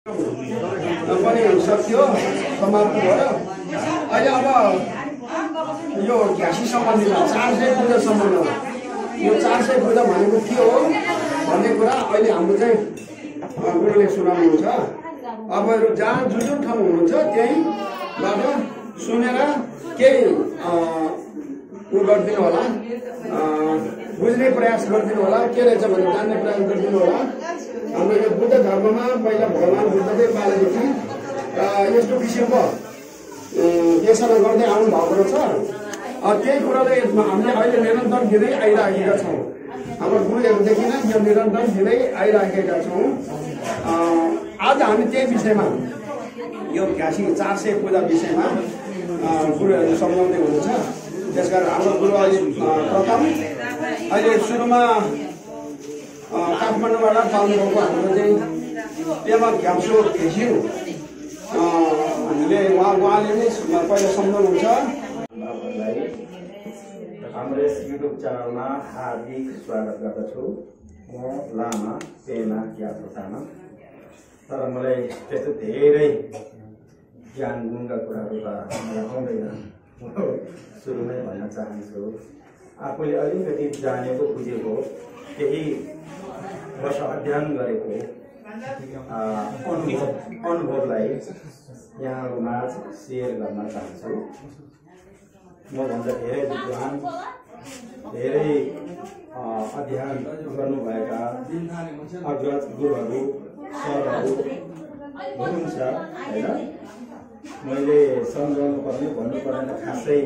पनि सकियो समाप्त भयो। अहिले अब यो घ्यासी सम्बन्धीमा 400 पूजा सम्बन्ध यो 400 पूजा भनेको के हो भन्ने कुरा अहिले हाम्रो चाहिँ गुरुले सुनाउनुहुन्छ। अब जहाँ जुन ठाउँ हुनुहुन्छ त्यहीँबाट सुनेर केही उ गरिदिनु होला, बुझ्ने प्रयास गरिदिनु होला, के रहेछ भने जान्ने प्रयास गरिदिनु होला। हाम्रो यो बुद्ध धर्ममा पहिला भगवान बुद्धले पालेदेखि यस्तो किसिमको देशना गर्दै आउनु भएको रहेछ। त्यही कुराले हामीले अहिले निरन्तर दिँदै आइराखेका छौँ। हाम्रो गुरुहरूदेखि नै यो निरन्तर दिँदै आइराखेका छौँ। आज हामी त्यही विषयमा यो घ्यासी 400 पूजा विषयमा गुरुहरू सम्झाउँदै हुनुहुन्छ। त्यसकारण हाम्रो गुरु अहिले प्रथम अहिले सुरुमा काठमाडौँबाट पाल्नुभएको हाम्रो चाहिँ पेमा घ्याम्सो घिसिङ हामीले उहाँले नै पहिला सम्झाउनुहुन्छ। हाम्रो यस युट्युब च्यानलमा हार्दिक स्वागत गर्दछु। म लामा पेमा ग्याम्सो तामाङ। तर मलाई त्यस्तो धेरै ज्ञान गुणका कुराहरू त आउँदैन। सुरुमै भन्न चाहन्छु, आफूले अलिकति जानेको बुझेको केही वर्ष अध्ययन गरेको अनुभवलाई यहाँहरूमाझ सेयर गर्न चाहन्छु। मभन्दा धेरै विद्वान, धेरै अध्ययन गर्नुभएका अग्रज गुरुहरू सरहरू हुनुहुन्छ होइन। मैले सम्झाउनु पर्ने भन्नु पर्ने खासै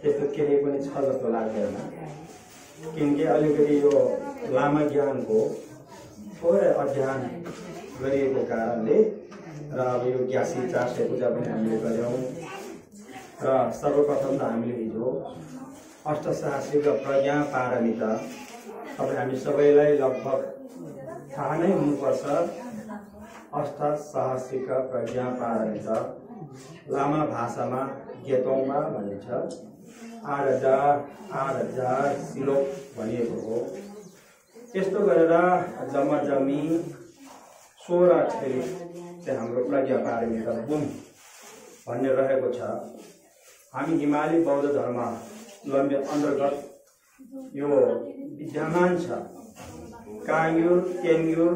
त्यस्तो केही पनि छ जस्तो लाग्दैन, किनकि अलिकति यो लामा ज्ञानको थोरै अध्ययन गरिएको कारणले र अब यो घ्यासी 400 पूजा पनि हामीले गऱ्यौँ। र सर्वप्रथम त हामीले हिजो अष्टसाहस्रिक प्रज्ञा पारमिता, अब हामी सबैलाई लगभग थाहा नै हुनुपर्छ। अष्टसाहस्रिक प्रज्ञा पारमिता लामा भाषामा गेतोङमा भनिन्छ। 8000 श्लोक भनिएको हो। यस्तो गरेर जम्मी 16 फेरि चाहिँ हाम्रो प्रज्ञा पारमिता गुण भन्ने रहेको छ। हामी हिमाली बौद्ध धर्मावलम्बी अन्तर्गत यो विद्यमान छ। काङ्युर केङ्युर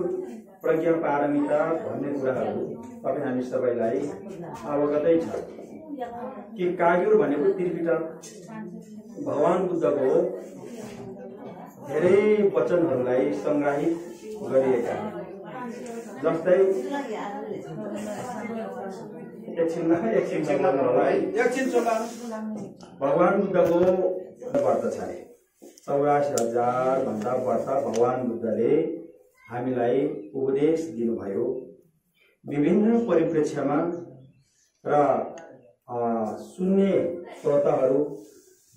प्रज्ञा पारमिता भन्ने कुराहरू तपाईँ हामी सबैलाई अवगतै छ कि काङ्युर भनेको त्रिपिटक भगवान बुद्धको धेरै वचनहरूलाई सङ्ग्रहित गरिएका, जस्तै भगवान बुद्धको व्रत छ 84,000 भन्दा व्रत भगवान बुद्धले हामीलाई उपदेश दिनुभयो विभिन्न परिप्रेक्ष्यमा। र सुन्ने श्रोताहरू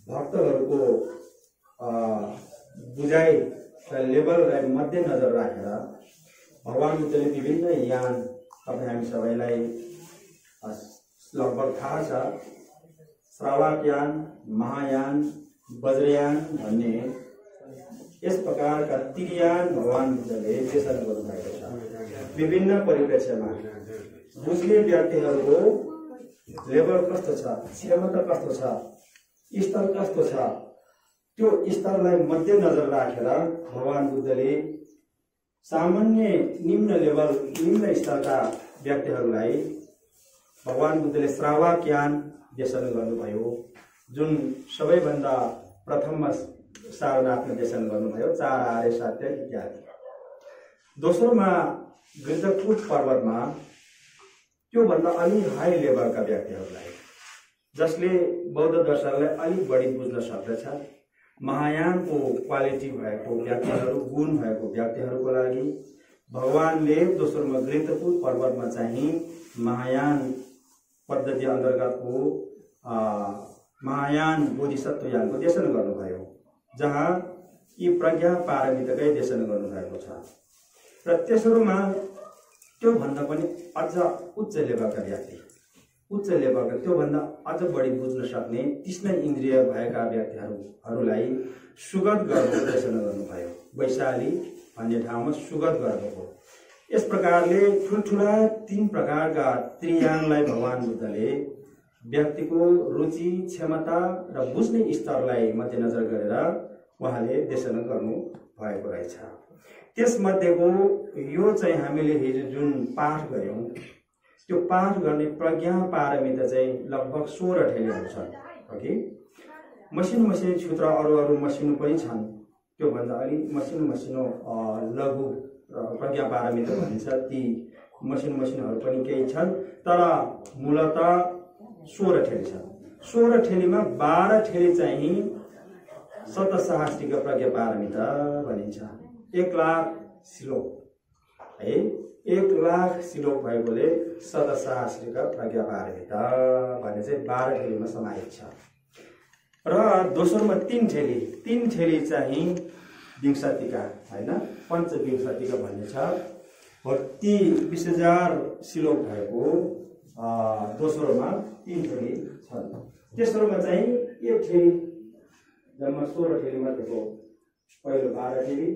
भक्तहरूको बुझाइ लेभललाई मध्यनजर राखेर भगवान बुद्धले विभिन्न यान तपाईँ हामी सबैलाई लगभग थाहा छ। श्रावकयान, महायान, वज्रयान भन्ने यस प्रकारका त्रियान भगवान बुद्धले देशन गर्नुभएको छ। विभिन्न परिप्रेक्ष्यमा बुझ्ने व्यक्तिहरूको लेभल कस्तो छ, क्षमता कस्तो छ, स्तर कस्तो छ, त्यो स्तरलाई मध्यनजर राखेर भगवान बुद्धले सामान्य निम्न लेभल निम्न स्तरका व्यक्तिहरूलाई भगवान बुद्धले श्रावकयान देशन गर्नुभयो, जुन सबैभन्दा प्रथममा सारनाथमा देशन गर्नुभयो, 4 आर्य सत्य इत्यादि। दोस्रोमा गिर्जकूट पर्वतमा त्योभन्दा अलि हाई लेभलका व्यक्तिहरूलाई, जसले बौद्ध दर्शनलाई अलिक बढी बुझ्न सक्दछ, महायानको क्वालिटी भएको व्यक्तिहरू, गुण भएको व्यक्तिहरूको लागि भगवानले दोस्रोमा गिर्जकूट पर्वतमा चाहिँ महायान पद्धति अन्तर्गतको महायान बोधिसत्व यानको देशन गर्नुभयो, जहाँ यी प्रज्ञा पारमिताकै देशन गर्नुभएको छ। र तेस्रोमा त्योभन्दा पनि अझ उच्च लेभलका व्यक्ति, उच्च लेभलका त्योभन्दा अझ बढी बुझ्न सक्ने तीक्ष्ण इन्द्रिय भएका व्यक्तिहरूलाई सुगत गर्भको देशन गर्नुभयो। वैशाली भन्ने ठाउँमा सुगत गर्भको यस प्रकारले ठुल्ठुला 3 प्रकारका त्रियाङलाई भगवान बुद्धले व्यक्तिको रुचि, क्षमता र बुझ्ने स्तरलाई मध्यनजर गरेर उहाँले देशना गर्नु भएको रहेछ। त्यसमध्येको यो चाहिँ हामीले हिजो जुन पाठ गर्यौं त्यो पाठ गर्ने प्रज्ञा पारमिता चाहिँ लगभग 16 ठेली हुन्छन्। ओके, मसिनो क्षेत्र अरू मसिनो पनि छन्, त्यो भन्दा अलि मसिनो लघु प्रज्ञा पारमिता भनिन्छ। ती मसिनोहरू पनि केही छन्, तर मूलतः 16 ठेली छन्। 16 ठेलीमा 12 ठेली चाहिँ सतसाहस्रिक प्रज्ञा पारमिता भनिन्छ। 1,00,000 श्लोक है, 1,00,000 श्लोक भएकोले सतसाहस्रिक प्रज्ञा पारमिता भन्ने चाहिँ 12 ठेलीमा समाहित छ। र दोस्रोमा 3 ठेली चाहिँ विंशतिका हैन, पञ्चविंशतिका भन्ने छ। हो, ती 20,000 श्लोक भएको दोस्रोमा 3 ठेली छन्। तेस्रोमा चाहिँ 1 ठेली, जम्मा 16 ठेली मध्येको पहिलो 12 ठेली,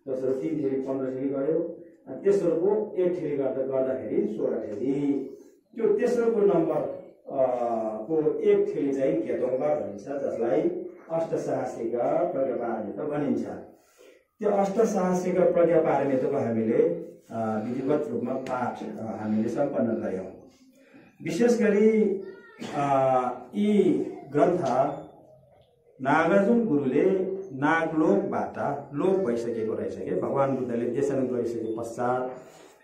दोस्रो 3 ठेली 15 ठेली गयो, अनि तेस्रोको 1 ठेली गर्दाखेरि 16 ठेली। त्यो तेस्रोको नम्बर को 1 ठेली चाहिँ घेतोङ्गा भनिन्छ, जसलाई अष्टसाहस्रिक प्रज्ञा पारमिता भनिन्छ। त्यो अष्टसाहस्रिक प्रज्ञा पारमिताको हामीले विधिवत रूपमा पाठ हामीले सम्पन्न गर्यौं। विशेष गरी यी ग्रन्थ नागार्जुन गुरुले नागलोकबाट लोप भइसकेको रहेछ के भगवान बुद्धले देशन गरिसके पश्चात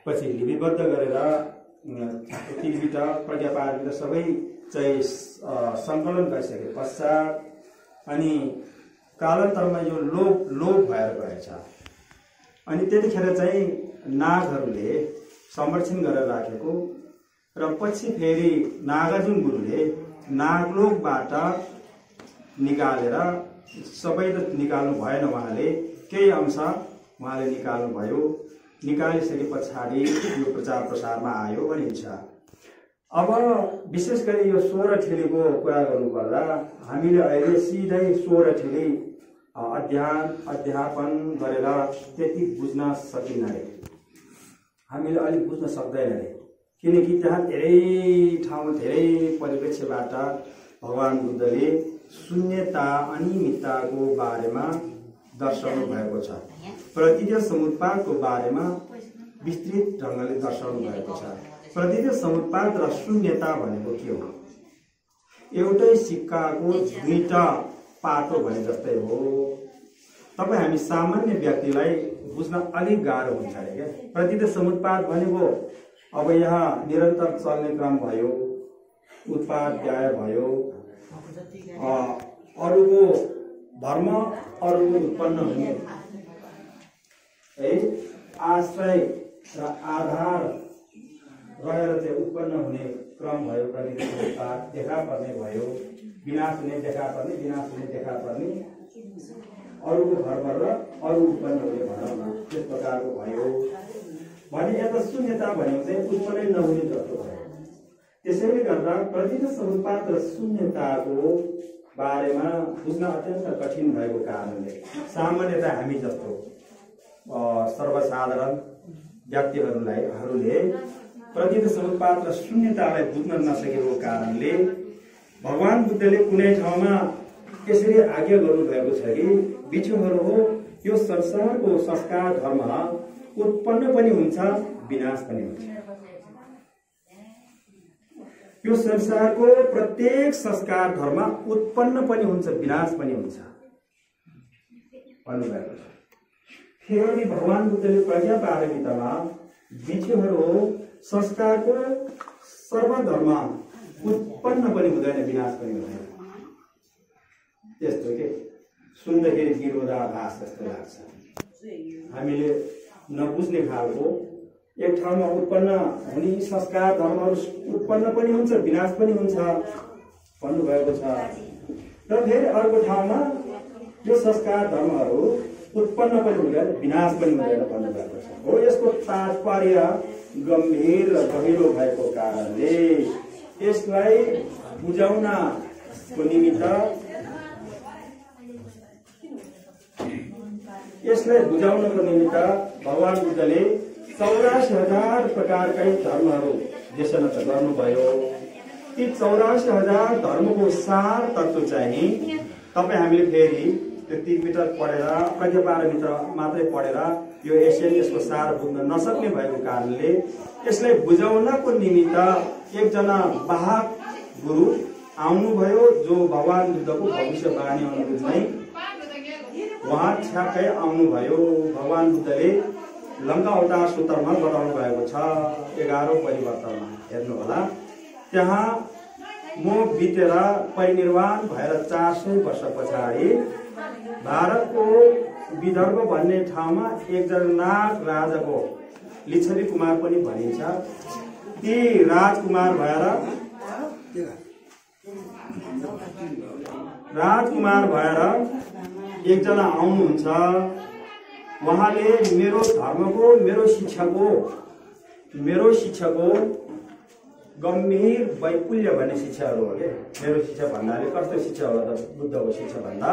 पछि लिपिबद्ध गरेर तीबाट प्रज्ञा पारमिता सबै चाहिँ सङ्कलन गरिसके पश्चात अनि कालान्तरमा यो लोप भएर गएछ। अनि त्यतिखेर चाहिँ नागहरूले संरक्षण गरेर राखेको र पछि फेरि नागार्जुन गुरुले नागलोकबाट निकालेर सबै त निकाल्नु भएन, उहाँले केही अंश उहाँले निकाल्नु भयो। निकालिसके पछाडि यो प्रचार प्रसारमा आयो भनिन्छ। अब विशेष गरी यो 16 ठेलीको कुरा गर्नुपर्दा हामीले अहिले सिधै 16 ठेली अध्यापन गरेर त्यति बुझ्न सकिन्न रे, हामीले अलिक बुझ्न सक्दैन रे, किनकि त्यहाँ धेरै ठाउँमा धेरै परिप्रेक्ष्यबाट भगवान बुद्धले शून्यता अनिमित्ताको बारेमा दर्शाउनु भएको छ। प्रतिज्ञा समुत्पादको बारेमा विस्तृत ढङ्गले दर्शाउनु भएको छ। प्रतिज्ञा समुत्पाद र शून्यता भनेको के हो? एउटै सिक्काको दुईटा पाटो भने जस्तै हो। तपाईँ हामी सामान्य व्यक्तिलाई बुझ्न अलिक गाह्रो हुन्छ अरे क्या। प्रतिज्ञा समुत्पाद भनेको अब यहाँ निरन्तर चल्ने क्रम भयो, उत्पाद व्यय भयो, अरूको धर्म अरूको उत्पन्न हुने है, आश्रय र आधार रहेर चाहिँ उत्पन्न हुने क्रम भयो। प्रतिज्ञा समुत्पाद देखा पर्ने भयो, विनाश हुने देखा पर्ने, विनाश हुने देखा पर्ने, अरूको धर्म र अरू उत्पन्न हुने भनौँ न, त्यस प्रकारको भयो भने यता शून्यता भनेको चाहिँ उत्पन्नै नहुने जस्तो भयो। त्यसैले गर्दा प्रतिज्ञा समुत्पाद र शून्यताको बारेमा बुझ्न अत्यन्त कठिन भएको कारणले सामान्यतः हामी जस्तो सर्वसाधारण व्यक्तिहरूले प्रतिज्ञा समुत्पाद र शून्यतालाई बुझ्न नसकेको कारणले भगवान बुद्धले कुनै ठाउँमा यसरी आज्ञा गर्नुभएको छ कि बिच्छुहरू हो, यो संसारको संस्कार धर्म उत्पन्न पनि हुन्छ, विनाश पनि हुन्छ। यो संसारको प्रत्येक संस्कार धर्म उत्पन्न पनि हुन्छ, विनाश पनि हुन्छ भन्नुभएको छ। फेरि भगवान बुद्धले प्रज्ञा पारमितामा बिच्छुहरू हो, संस्कारको सर्वधर्म उत्पन्न पनि हुँदैन, विनाश पनि हुँदैन। त्यस्तो के सुन्दाखेरि विरोधाभास जस्तो लाग्छ। हामीले नबुझ्ने खालको एक ठाउँमा उत्पन्न हुने संस्कार धर्महरू उत्पन्न पनि हुन्छ, विनाश पनि हुन्छ भन्नुभएको छ। र फेरि अर्को ठाउँमा यो संस्कार धर्महरू उत्पन्न पनि हुँदैन, विनाश पनि हुँदैन भन्नुभएको छ। हो, यसको तात्पर्य गम्भीर र गहिरो भएको कारणले यसलाई बुझाउनको निमित्त भगवान बुद्धले 84,000 प्रकारकै धर्महरू देशमा त गर्नुभयो। ती 84,000 धर्मको सार तत्त्व चाहिँ तपाईँ हामीले फेरि त्यो त्रिपिटक पढेर प्रज्ञापारमित्र मात्रै पढेर यो एसियन यसको सार बुझ्न नसक्ने भएको कारणले यसलाई बुझाउनको निमित्त एकजना वाहक गुरु आउनुभयो, जो भगवान बुद्धको भविष्यवाणी अनुरूप नै उहाँ ठ्याक्कै आउनुभयो। भगवान बुद्धले लङ्का अवतार सूत्रमा बताउनु भएको छ 11औं परिवर्तनमा हेर्नु होला। त्यहाँ म बितेर परिनिर्वाण भएर 400 वर्ष पछाडि भारतको विदर्भ भन्ने ठाउँमा एकजना नाग राजाको लिच्छवी कुमार पनि भनिन्छ, ती राजकुमार भएर एकजना आउनुहुन्छ। उहाँले मेरो धर्मको मेरो शिक्षाको गम्भीर वैपुल्य भन्ने शिक्षाहरू हो के। मेरो शिक्षा भन्नाले कस्तो शिक्षा होला त? बुद्धको शिक्षा भन्दा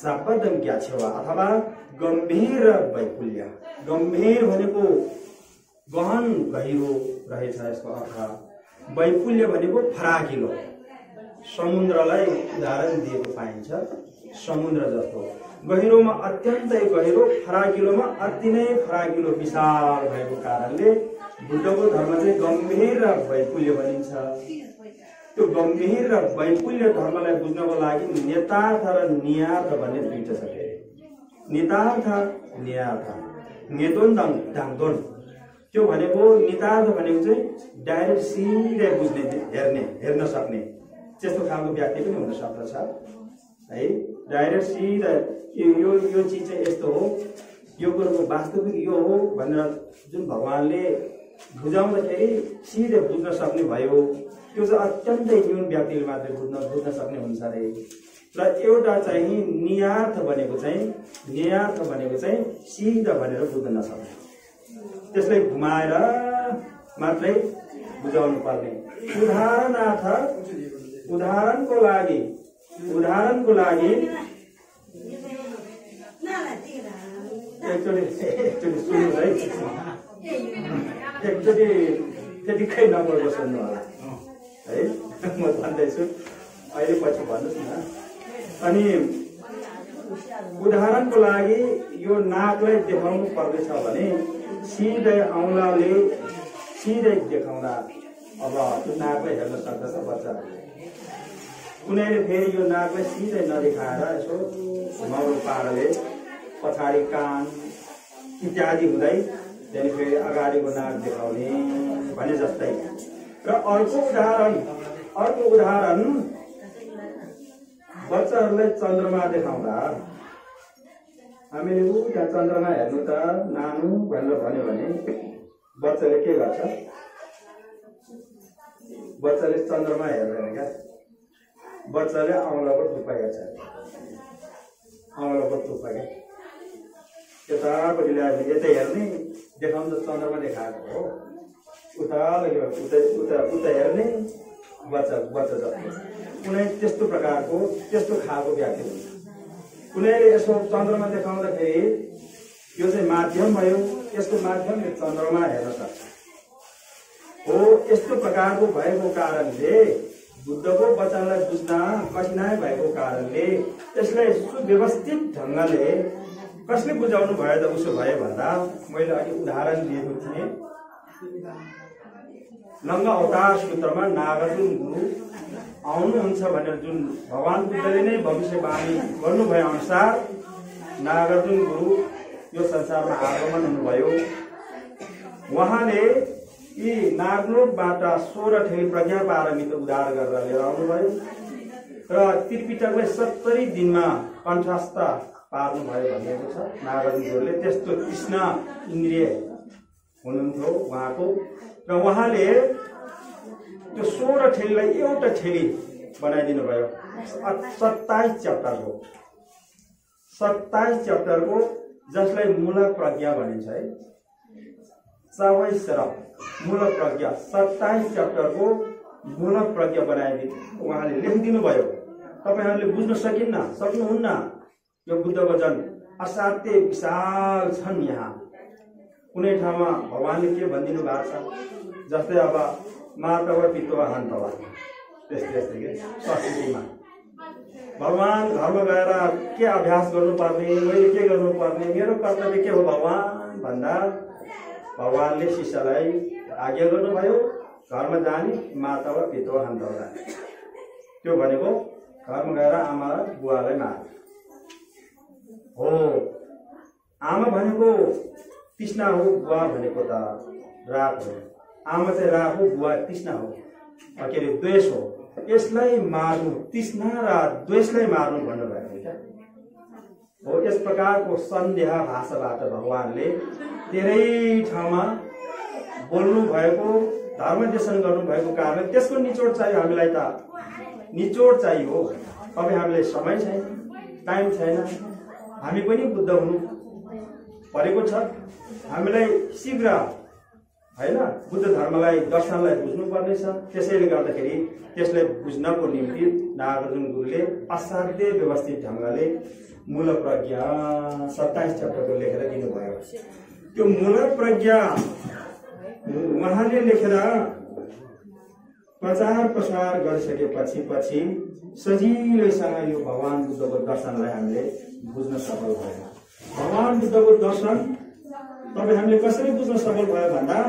सापदम ज्ञाछेवा अथवा गम्भीर वैपुल्य। गम्भीर भनेको गहन गहिरो रहेछ यसको अर्थ। वैपुल्य भनेको फराकिलो। समुद्रलाई उदाहरण दिएको पाइन्छ, समुद्र जस्तो गहिरोमा अत्यन्तै गहिरो, फराकिलोमा अति नै फराकिलो विशाल भएको कारणले बुद्धको धर्म चाहिँ गम्भीर र वैपुल्य भनिन्छ। त्यो गम्भीर र वैपुल्य धर्मलाई बुझ्नको लागि नेतार्थ र नियार्थ भन्ने दुईटा छ। नेतार्थ नियार्थ, नेतोन दाङदोन। त्यो भनेको नितार्थ भनेको चाहिँ डाइरेक्ट सिधै बुझ्ने, हेर्न सक्ने त्यस्तो खालको व्यक्ति पनि हुन सक्दछ है। डाइरेक्ट सिधा यो चिज चाहिँ यस्तो हो, यो कुरोको वास्तविक यो हो भनेर जुन भगवानले बुझाउँदाखेरि सिधै बुझ्न सक्ने भयो। त्यो चाहिँ अत्यन्तै न्यून व्यक्तिले मात्रै बुझ्न सक्ने हुन्छ अरे। र एउटा चाहिँ नियार्थ भनेको चाहिँ सिधा भनेर बुझ्न नसक्ने, त्यसलाई घुमाएर मात्रै बुझाउनु पर्ने। उदाहरणको लागि एकचोटि सुन्नु है, एकचोटि त्यतिकै नबोल्नु सुन्नु होला है। म भन्दैछु अहिले पछि भन्नुहोस् न। अनि उदाहरणको लागि यो नाकलाई देखाउनु पर्दैछ भने सिधै औँलाले सिधै देखाउँदा अब त्यो नाकलाई हेर्न सक्दछ बच्चाहरूले। कुनैले फेरि यो नाकलाई सिधै नदेखाएर यसो घुमाउरो पाराले पछाडि कान इत्यादि हुँदै त्यहाँदेखि फेरि अगाडिको नाक देखाउने भने जस्तै। र अर्को उदाहरण बच्चाहरूलाई चन्द्रमा देखाउँदा हामीले यहाँ चन्द्रमा हेर्नु त नानु भनेर भन्यो भने बच्चाले के गर्छ? बच्चाले चन्द्रमा हेर्दैन क्या, बच्चाले औँलाको थुप्पा हेर्छ। औँलाको थुप्पा क्या यतापट्टि ल्याएर यतै हेर्ने, देखाउनु त चन्द्रमा देखाएको हो, उता हेर्ने बच्चा जस्तो। कुनै त्यस्तो प्रकारको त्यस्तो खालको व्यक्ति हुन्छ। कुनैले यसो चन्द्रमा देखाउँदाखेरि यो चाहिँ माध्यम भयो, यसको माध्यमले चन्द्रमा हेर्न सक्छ हो। यस्तो प्रकारको भएको कारणले बुद्धको वचनलाई बुझ्न कठिनाइ भएको कारणले यसलाई सुव्यवस्थित ढङ्गले कसले बुझाउनु भयो त उसो भयो भन्दा मैले अघि उदाहरण दिएको थिएँ। लङ्का अवतार सूत्रमा नागार्जुन गुरु आउनुहुन्छ भनेर जुन भगवान बुद्धले नै भविष्यवाणी गर्नुभयो अनुसार नागार्जुन गुरु यो संसारमा आगमन हुनुभयो। उहाँले यी नागलोकबाट 16 ठेली प्रज्ञा पारमित उद्धार गरेर लिएर आउनुभयो र त्रिपिटकलाई 70 दिनमा कण्ठस्थ पार्नुभयो भनिएको छ। नागार्जुन गुरुले त्यस्तो कृष्ण इन्द्रिय हुनुहुन्थ्यो उहाँको, र उहाँले त्यो 16 ठेलीलाई एउटा ठेली बनाइदिनु भयो। 27 च्याप्टरको जसलाई मूलक प्रज्ञा भनिन्छ है, मूलक प्रज्ञा 27 च्याप्टरको मूलक प्रज्ञा बनाइदिनु उहाँले लेखिदिनु भयो। तपाईहरुले बुझ्न सक्नुहुन्न यो बुद्ध वचन असाध्यै विशाल छन्। यहाँ कुनै ठाउँमा भगवानले के भनिदिनु भएको छ, जस्तै अब मातव पितव हन्तवा, त्यस्तै के संस्कृतिमा भगवान घरमा गएर के अभ्यास गर्नुपर्ने, मैले के गर्नुपर्ने, मेरो कर्तव्य के हो भगवान भन्दा भगवानले शिष्यलाई आज्ञा गर्नुभयो घरमा जाने मातव पितव हन्तवा। त्यो भनेको घरमा गएर आमा बुवालाई मार हो। आमा भनेको तृष्णा हो, बुवा भनेको त राग हो। आमा चाहिँ राग हो, बुवा तृष्णा हो, के अरे द्वेष हो। यसलाई मार्नु, तृष्णा र द्वेषलाई मार्नु भन्नुभएको क्या हो। यस प्रकारको सन्देह भाषाबाट भगवानले धेरै ठाउँमा बोल्नु भएको, धर्मदेशन गर्नुभएको कारण त्यसको निचोड चाहियो हामीलाई। त निचोड चाहियो। अब हामीलाई समय छैन, टाइम छैन, हामी पनि बुद्ध हुनु परेको छ। हामीलाई शीघ्र हैन बुद्ध धर्मलाई, दर्शनलाई बुझ्नु पर्नेछ। त्यसैले गर्दाखेरि त्यसलाई बुझ्नको निम्ति नागार्जुन गुरुले असाध्यै व्यवस्थित ढङ्गले मूल प्रज्ञा 27 च्याप्टरको लेखेर दिनुभयो। त्यो मूल प्रज्ञा उहाँले लेखेर प्रचार प्रसार गरिसकेपछि सजिलैसँग यो भगवान बुद्धको दर्शनलाई हामीले बुझ्न सफल भयौँ। भगवान बुद्धको दर्शन तपाईँ हामीले कसरी बुझ्न सफल भयो भन्दा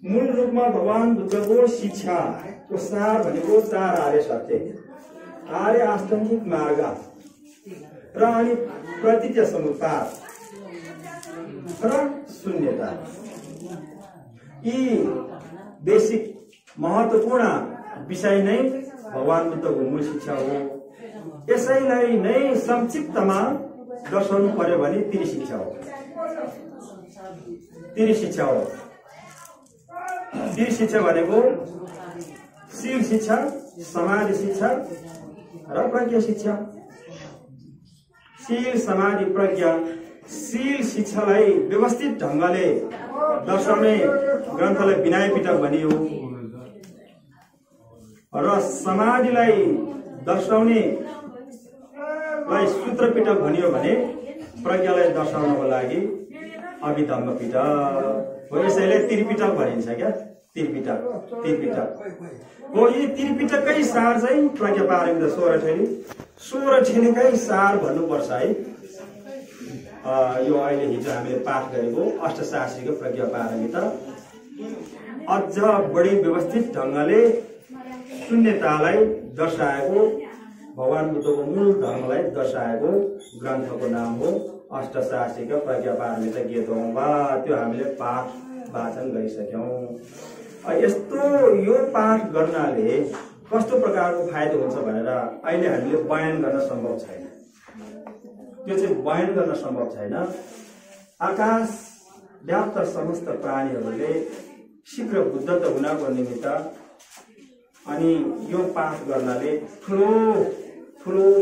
मूल रूपमा भगवान बुद्धको शिक्षाको सार भनेको 4 आर्य सत्य, आर्य आष्टाङ्गिक मार्ग र अनि प्रतीत्य समुत्पाद र शून्यता। यी बेसिक महत्त्वपूर्ण विषय नै भगवान बुद्धको मूल शिक्षा हो। यसैलाई नै संक्षिप्तमा दर्शाउनु पर्यो भने त्रिशिक्षा हो। त्रिशिक्षा हो। त्रिशिक्षा भनेको शील शिक्षा, समाधि शिक्षा र प्रज्ञा शिक्षा। शील, समाधि, प्रज्ञा। शील शिक्षालाई व्यवस्थित ढङ्गले दर्शाउने ग्रन्थलाई विनय पिटक भनियो र समाधिलाई दर्शाउने सूत्र पिटक भनियो भने प्रज्ञालाई दर्शाउनको लागि अभिधम्म पिटक हो। यसैले त्रिपिटक भनिन्छ क्या। त्रिपिटक हो। यी त्रिपिटककै सार चाहिँ प्रज्ञा पारमिता 16 ठेलीकै सार भन्नुपर्छ है। यो अहिले हिजो हामीले पाठ गरेको अष्टशास्त्रीको प्रज्ञा पारमिता अझ बढी व्यवस्थित ढङ्गले शून्यतालाई दर्शाएको, भगवान बुद्धको मूल धर्मलाई दर्शाएको ग्रन्थको नाम हो अष्टशास्त्रीको प्रज्ञा पारमिता गेतोङबा। त्यो हामीले पाठ वाचन गरिसक्यौँ। यस्तो यो पाठ गर्नाले कस्तो प्रकारको फाइदा हुन्छ भनेर अहिले हामीले बयान गर्न सम्भव छैन। त्यो चाहिँ बयान गर्न सम्भव छैन। आकाश व्याप्त समस्त प्राणीहरूले शीघ्र बुद्धत्व हुनको निमित्त अनि यो पाठ गर्नाले ठुलो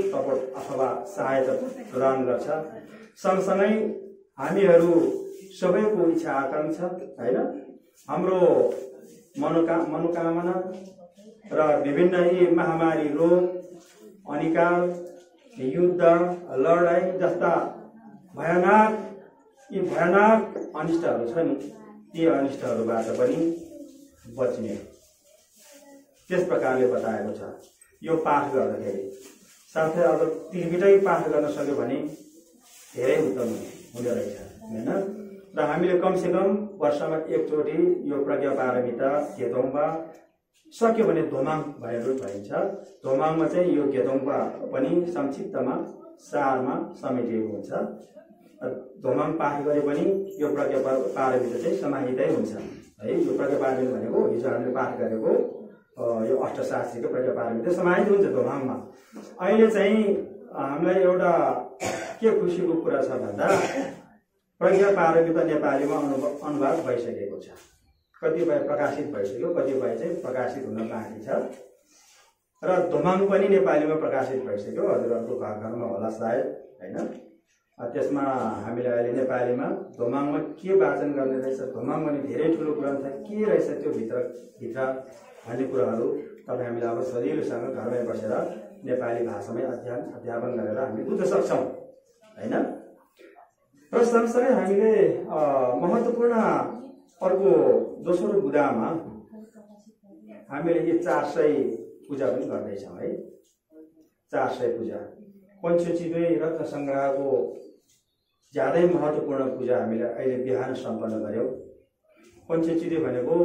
सपोर्ट अथवा सहायता प्रदान गर्छ। सँगसँगै हामीहरू सबैको इच्छा आकांक्षा हैन, हाम्रो मनोकामना र विभिन्न यी महामारी, रोग, अनिकाल, युद्ध, लडाई जस्ता भयानक अनिष्टहरू छन्, ती अनिष्टहरूबाट पनि बच्ने त्यस प्रकारले बताएको छ यो पाठ गर्दाखेरि। साथै अब त्रिपिटकै पाठ गर्न सक्यो भने धेरै उत्तम हुँदो रहेछ हैन। र हामीले कमसेकम वर्षमा एकचोटि यो प्रज्ञा पारमिता गेतोङबा, सक्यो भने धोमाङ भनेर भनिन्छ। धोमाङमा चाहिँ यो गेतोङबा पनि संक्षिप्तमा सारमा समेटिएको हुन्छ। धोमाङ पाठ गरे पनि यो प्रज्ञा पारमिता चाहिँ समाहितै हुन्छ है। यो प्रज्ञा पारमिता भनेको हिजो हामीले पाठ गरेको यो अष्टशास्त्रीको प्रज्ञा पारमिता समाहित हुन्छ धोमाङमा। अहिले चाहिँ हामीलाई एउटा के खुसीको कुरा छ भन्दा प्रज्ञा पारमिता नेपालीमा अनुवाद भइसकेको छ। कतिपय प्रकाशित भइसक्यो, कतिपय चाहिँ प्रकाशित हुन बाँकी छ र धोमाङ पनि नेपालीमा प्रकाशित भइसक्यो। हजुरहरूको घरमा होला सायद हैन। त्यसमा हामीले अहिले नेपालीमा धोमाङमा के वाचन गर्ने रहेछ, धोमाङ पनि धेरै ठुलो ग्रन्थ के रहेछ त्यो भित्र भन्ने कुराहरू तपाईँ हामीले अब सजिलोसँग घरमै बसेर नेपाली भाषामै अध्ययन अध्यापन गरेर हामी बुझ्न सक्छौँ हैन। र सँगसँगै हामीले महत्त्वपूर्ण अर्को दोस्रो बुदामा हामीले यो 400 पूजा पनि गर्दैछौँ है। 400 पूजा पञ्चचिदे रत्न संग्रहको ज्यादै महत्त्वपूर्ण पूजा हामीले अहिले बिहान सम्पन्न गर्यौं। पञ्चचिदे भनेको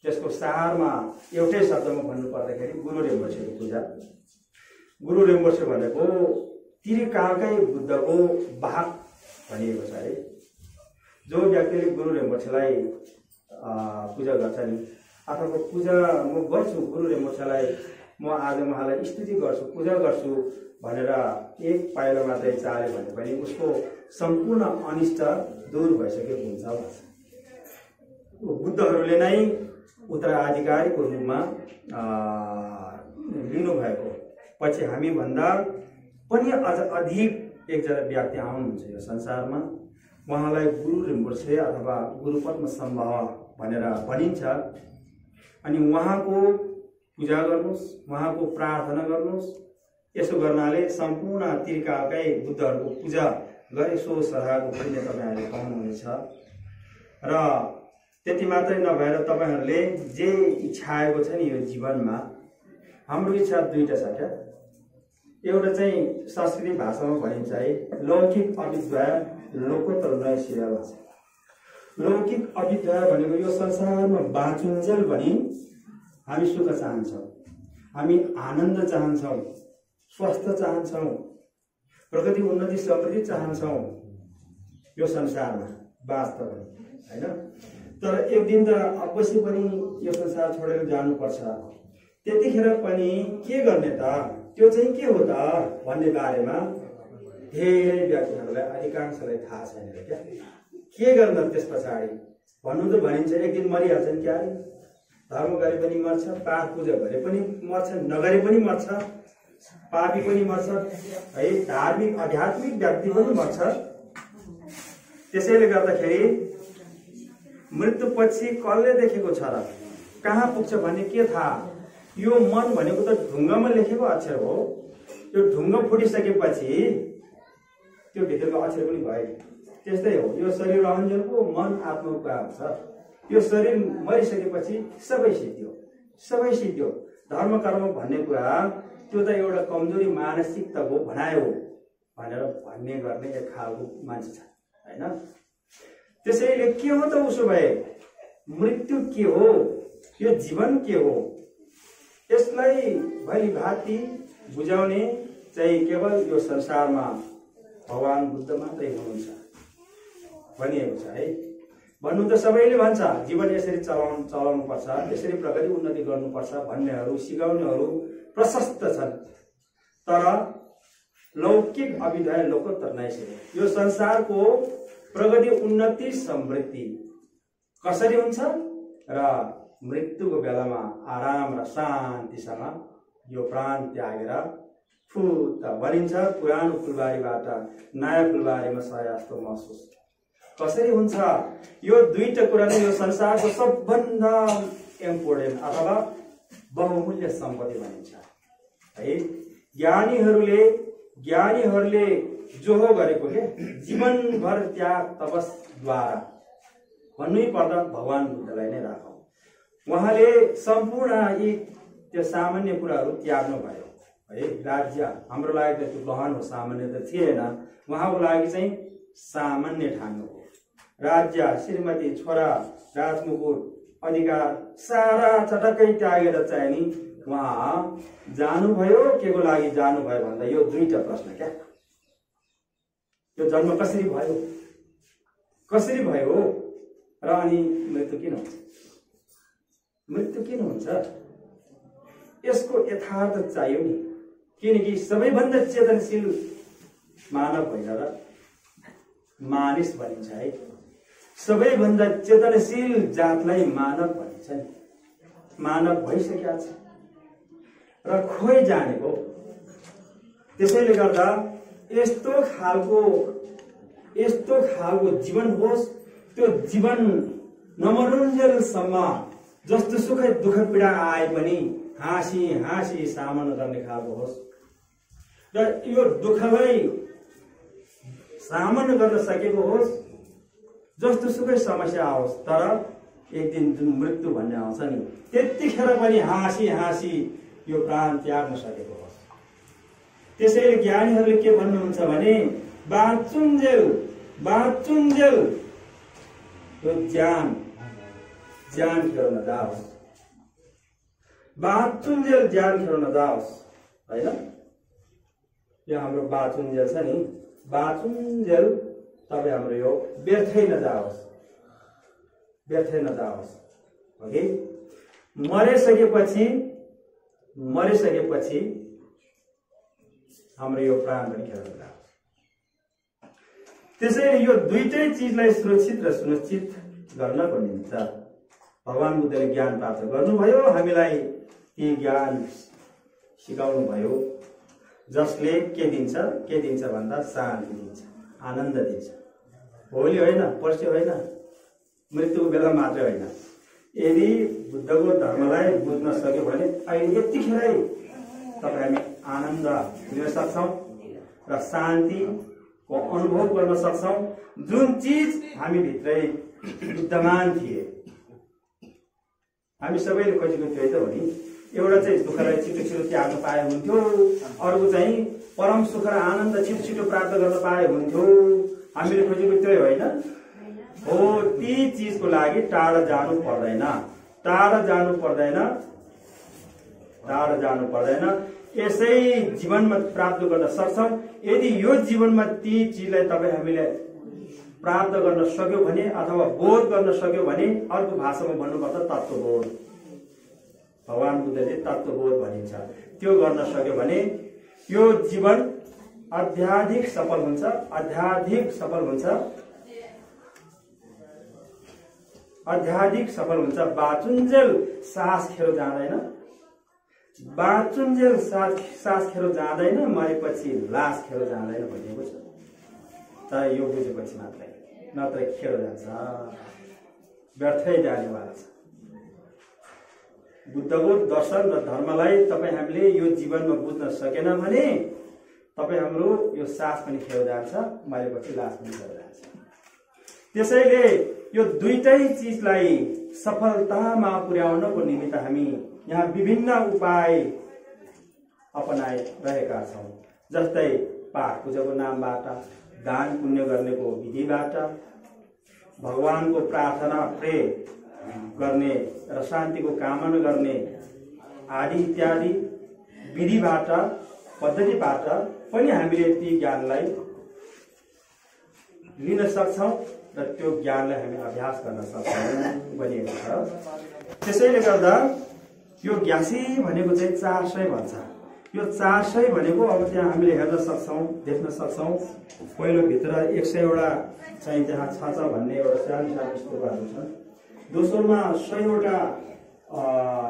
त्यसको सारमा एउटै शब्दमा भन्नु पर्दाखेरि गुरु रिम्पोछेको पूजा। गुरु रिम्पोछे भनेको त्रिकालकै बुद्धको भाग भनिएको छ है। जो व्यक्तिले गुरु रिम्पोछेलाई पूजा गर्छन् अथवा पूजा म गर्छु गुरु रिम्पोछेलाई म आज उहाँलाई स्तुति गर्छु पूजा गर्छु भनेर एक पाइलो मात्रै चाले भने पनि उसको सम्पूर्ण अनिष्ट दूर भइसकेको हुन्छ। बुद्धहरूले नै उत्तराधिकारीको रूपमा लिनु भएको पछि हामी भन्दा पनि अझ अधिक एकजना व्यक्ति आउनुहुन्छ यो संसारमा। उहाँलाई गुरु रिम्पोछे अथवा गुरु पद्म सम्भव भनेर भनिन्छ। अनि उहाँको पूजा गर्नुस्, उहाँको प्रार्थना गर्नुस्। यसो गर्नाले सम्पूर्ण त्रिकालकै बुद्धहरूको पूजा गरे सो सरहको पुण्य तपाईहरुले पाउनुहुनेछ। र त्यति मात्रै नभएर तपाईहरुले जे इच्छाएको छ नि यो जीवनमा, हाम्रो इच्छा दुईटा छ क्या। एउटा चाहिँ संस्कृत भाषामा भनिन्छ है लौकिक अविद्या लोकोत्तर नय सेवा भन्छ। लौकिक अविद्या भनेको यो संसारमा बाँचुन्जेल भनी हामी सुख चाहन्छौं, हामी आनन्द चाहन्छौं, स्वास्थ्य चाहन्छौं, प्रगति उन्नति समृद्धि चाहन्छौं यो संसारमा वास्तवमा हैन। तर एक दिन त अवश्य पनि यो संसार छोडेर जानुपर्छ। त्यतिखेर पनि के गर्ने त, त्यो चाहिँ के हो त भन्ने बारेमा धेरै व्यक्तिहरूलाई अधिकांशलाई थाहा छैन क्या। के गर्न त्यस पछाडि भन्नु त भनिन्छ एक दिन मरिहाल्छन् क्या। धर्म गरे पनि मर्छ, पाठ पूजा गरे पनि मर्छ, नगरे पनि मर्छ, पापी पनि मर्छ है, धार्मिक आध्यात्मिक व्यक्ति पनि मर्छ। त्यसैले गर्दाखेरि मृत्युपछि कसले देखेको छ र कहाँ पुग्छ भन्ने के थाहा। यो मन भनेको त ढुङ्गामा लेखेको अक्षर हो। यो ढुङ्गा फुटिसकेपछि त्यो भित्रको अक्षर पनि भयो। त्यस्तै हो यो शरीर रहन्जेलको मन आत्माको कुरा हुन्छ। यो शरीर मरिसकेपछि सबै सिद्धियो, सबै सिद्धियो। धर्म कर्म भन्ने कुरा त्यो त एउटा कमजोरी मानसिकताको भनाइ हो भनेर भन्ने गर्ने एक खालको मान्छे छ हैन। त्यसैले के हो त उसो भए मृत्यु के हो, यो जीवन के हो, यसलाई भली भाँति बुझाउने चाहिँ केवल यो संसारमा भगवान बुद्ध मात्रै हुनुहुन्छ भनिएको छ है। भन्नु त सबैले भन्छ जीवन यसरी चलाउनु पर्छ, यसरी प्रगति उन्नति गर्नुपर्छ भन्नेहरू सिकाउनेहरू प्रशस्त छन्। तर लौकिक अविद्या लोकोत्तर नैसेवा, यो संसारको प्रगति उन्नति समृद्धि कसरी हुन्छ र मृत्युको बेलामा आराम र शान्तिसँग यो प्राण त्यागेर फुत्त भनिन्छ पुरानो फुलबारीबाट नयाँ फुलबारीमा सय जस्तो महसुस कसरी हुन्छ। यो दुईटा कुरा नै यो संसारको सबभन्दा इम्पोर्टेन्ट अथवा बहुमूल्य सम्पत्ति भनिन्छ है। ज्ञानीहरूले जो हो गरेको के जीवनभर त्याग तपस्द्वारा भन्नै पर्दा भगवान बुद्धलाई नै राखौं। उहाँले सम्पूर्ण यी त्यो सामान्य कुराहरू त्याग्नु भयो है। राज्य हाम्रो लागि त त्यो गहन हो, सामान्य त थिएन। उहाँको लागि चाहिँ सामान्य ठान्नु हो। राज्य, श्रीमती, छोरा, राजमुकुट, अधिकार सारा चटक्कै त्यागेर चाहिँ नि उहाँ जानुभयो। के को लागि जानुभयो भन्दा यो दुईटा प्रश्न क्या। यो जन्म कसरी भयो, कसरी भयो र अनि मृत्यु किन हुन्छ, मृत्यु किन हुन्छ, यसको यथार्थ चाहियो नि। किनकि सबैभन्दा चेतनशील मानव होइन र मानिस भनिन्छ है। सबैभन्दा चेतनशील जातलाई मानव भनिन्छ नि। मानव भइसकेका छ र खोइ जानेको। त्यसैले गर्दा यस्तो खालको जीवन होस्, त्यो जीवन नमरुन्जेलसम्म जस्तो सुख दुःख पीडा आए पनि हाँसी हाँसी सामना गर्ने खालको होस् र यो दुःखलाई सामना गर्न सकेको होस्, जस्तो सुकै समस्या आओस्, तर एक दिन जुन मृत्यु भन्ने आउँछ नि, त्यतिखेर पनि हाँसी हाँसी यो प्राण त्याग्न सकेको होस्। त्यसैले ज्ञानीहरूले के भन्नुहुन्छ भने बाँचुन्जेल बाँचुन्जेल यो ज्यान खेर नजाओस्, बाँचुन्जेल ज्यान खेर नजाओस्, होइन? यो हाम्रो बाँचुन्जेल छ नि, बाँचुन्जेल तपाईँ हाम्रो यो व्यर्थै नजाओस्, व्यर्थै नजाओस्। ओके, मरिसकेपछि हाम्रो यो प्राण पनि खेर नजाओस्। त्यसैले यो दुईटै चिजलाई सुरक्षित र सुनिश्चित गर्नको निमित्त भगवान बुद्धले ज्ञान प्राप्त गर्नुभयो, हामीलाई ती ज्ञान सिकाउनु भयो, जसले के दिन्छ भन्दा शान्ति दिन्छ, आनन्द दिन्छ। भोलि होइन, पर्सि होइन, मृत्युको बेला मात्रै होइन। यदि बुद्धको धर्मलाई बुझ्न सक्यो भने अहिले यतिखेरै तपाईँ हामी आनन्द लिन सक्छौँ र शान्तिको अनुभव गर्न सक्छौँ, जुन चिज हामी भित्रै विद्यमान थिए। हामी सबैले खोजेको थियो त हो नि, एउटा चाहिँ दुःखलाई छिटो त्याग्न पाए हुन्थ्यो, अर्को चाहिँ परम सुख र आनन्द छिटो प्राप्त गर्न पाए हुन्थ्यो। हामीले खोजेको त्यो होइन हो। ती चिजको लागि टाढा जानु पर्दैन, यसै जीवनमा प्राप्त गर्न सक्छौं। यदि यो जीवनमा ती चिजलाई तपाईँ हामीले प्राप्त गर्न सक्यो भने अथवा बोध गर्न सक्यो भने, अर्को भाषामा भन्नुपर्दा तत्त्वबोध, भगवान बुद्धले तत्त्वबोध भनिन्छ, त्यो गर्न सक्यो भने यो जीवन अत्याधिक सफल हुन्छ। बाँचुन्जेल सास खेर जाँदैन, मरेपछि लास खेर जाँदैन भनिएको छ। तर यो बुझेपछि मात्रै, नत्र खेर जान्छ, व्यर्थै जानेवाला छ। बुद्धको दर्शन र धर्मलाई तपाईँ हामीले यो जीवनमा बुझ्न सकेन भने तपाईँ हाम्रो यो सास पनि खेर जान्छ, मरेपछि लास पनि खेर जान्छ। त्यसैले यो दुईटै चिजलाई सफलतामा पुर्याउनको निमित्त हामी यहाँ विभिन्न उपाय अपनाइरहेका छौँ। जस्तै पाठ पूजाको नामबाट, दान पुण्य गर्नेको विधिबाट, भगवानको प्रार्थना प्रे गर्ने र शान्तिको कामना गर्ने आदि इत्यादि विधिबाट, पद्धतिबाट पनि हामीले ती ज्ञानलाई लिन सक्छौँ र त्यो ज्ञानलाई हामी अभ्यास गर्न सक्छौँ भनिएको छ। त्यसैले गर्दा यो ग्यासी भनेको चाहिँ 400 भन्छ। यो 400 भनेको अब त्यहाँ हामीले हेर्न सक्छौँ, देख्न सक्छौँ। पहिलो भित्र 100 वटा चाहिँ त्यहाँ छ भन्ने एउटा सानो स्तूपहरू छन्। दोस्रोमा 100 वटा